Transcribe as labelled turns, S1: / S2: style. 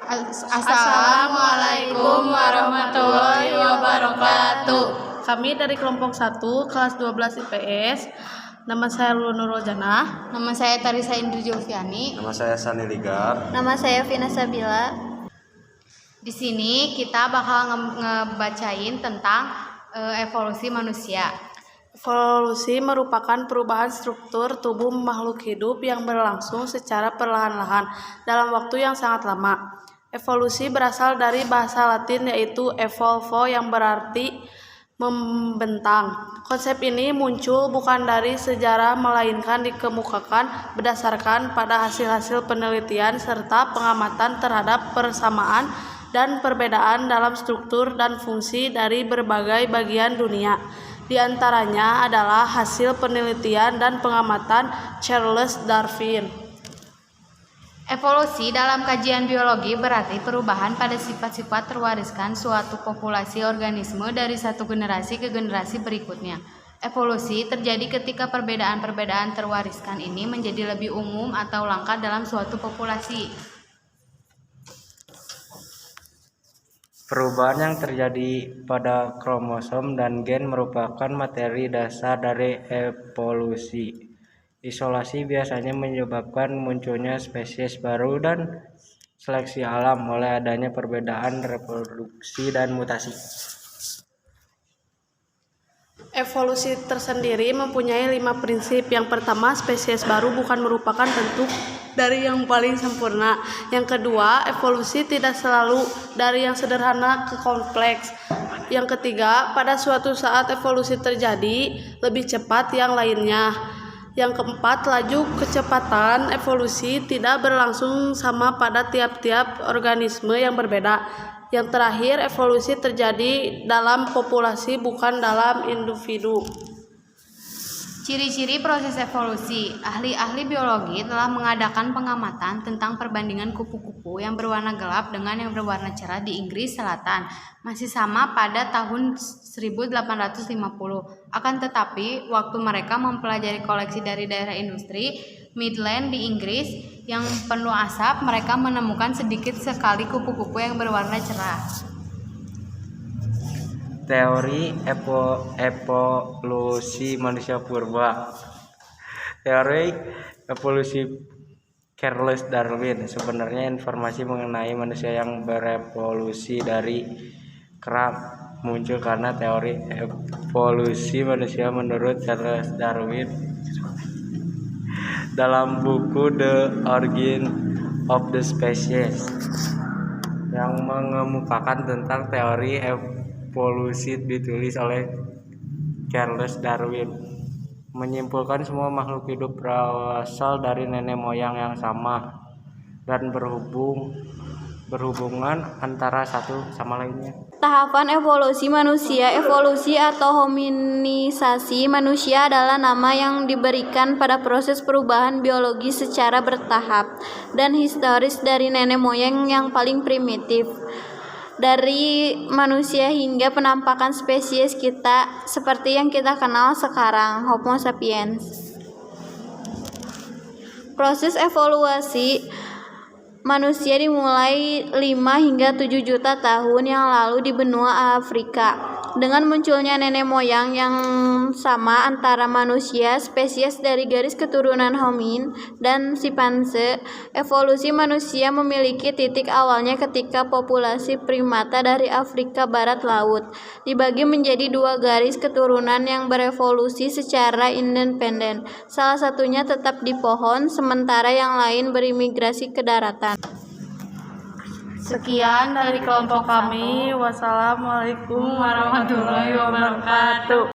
S1: Assalamualaikum warahmatullahi wabarakatuh.
S2: Kami dari kelompok 1 kelas 12 IPS. Nama saya Lulu Nurul Janah.
S1: Nama saya Tarisa Indri Joviani.
S3: Nama saya Sani Ligar.
S4: Nama saya Vina Sabila.
S1: Di sini kita bakal ngebacain tentang evolusi manusia.
S2: Evolusi merupakan perubahan struktur tubuh makhluk hidup yang berlangsung secara perlahan-lahan dalam waktu yang sangat lama. Evolusi berasal dari bahasa Latin yaitu evolvo yang berarti membentang. Konsep ini muncul bukan dari sejarah melainkan dikemukakan berdasarkan pada hasil-hasil penelitian serta pengamatan terhadap persamaan dan perbedaan dalam struktur dan fungsi dari berbagai bagian dunia. Di antaranya adalah hasil penelitian dan pengamatan Charles Darwin.
S1: Evolusi dalam kajian biologi berarti perubahan pada sifat-sifat terwariskan suatu populasi organisme dari satu generasi ke generasi berikutnya. Evolusi terjadi ketika perbedaan-perbedaan terwariskan ini menjadi lebih umum atau langka dalam suatu populasi.
S5: Perubahan yang terjadi pada kromosom dan gen merupakan materi dasar dari evolusi. Isolasi biasanya menyebabkan munculnya spesies baru dan seleksi alam oleh adanya perbedaan reproduksi dan mutasi.
S2: Evolusi tersendiri mempunyai 5 prinsip. Yang pertama, spesies baru bukan merupakan bentuk dari yang paling sempurna. Yang kedua, evolusi tidak selalu dari yang sederhana ke kompleks. Yang ketiga, pada suatu saat evolusi terjadi lebih cepat yang lainnya. Yang keempat, laju kecepatan evolusi tidak berlangsung sama pada tiap-tiap organisme yang berbeda. Yang terakhir, evolusi terjadi dalam populasi bukan dalam individu.
S1: Ciri-ciri proses evolusi. Ahli-ahli biologi telah mengadakan pengamatan tentang perbandingan kupu-kupu yang berwarna gelap dengan yang berwarna cerah di Inggris Selatan. Masih sama pada tahun 1850. Akan tetapi, waktu mereka mempelajari koleksi dari daerah industri Midland di Inggris yang penuh asap, mereka menemukan sedikit sekali kupu-kupu yang berwarna cerah.
S5: Teori evolusi manusia purba. Teori evolusi Charles Darwin. Sebenarnya informasi mengenai manusia yang berevolusi dari kera muncul karena teori evolusi manusia menurut Charles Darwin dalam buku The Origin of the Species yang mengemukakan tentang teori evolusi ditulis oleh Charles Darwin menyimpulkan semua makhluk hidup berasal dari nenek moyang yang sama dan berhubungan antara satu sama lainnya.
S4: Tahapan evolusi manusia. Evolusi atau hominisasi manusia adalah nama yang diberikan pada proses perubahan biologi secara bertahap dan historis dari nenek moyang yang paling primitif dari manusia hingga penampakan spesies kita seperti yang kita kenal sekarang, Homo sapiens. Proses evolusi manusia dimulai 5 hingga 7 juta tahun yang lalu di benua Afrika. Dengan munculnya nenek moyang yang sama antara manusia, spesies dari garis keturunan homin dan simpanse, evolusi manusia memiliki titik awalnya ketika populasi primata dari Afrika Barat Laut dibagi menjadi 2 garis keturunan yang berevolusi secara independen. Salah satunya tetap di pohon, sementara yang lain berimigrasi ke daratan.
S2: Sekian dari kelompok kami. Wassalamualaikum warahmatullahi wabarakatuh.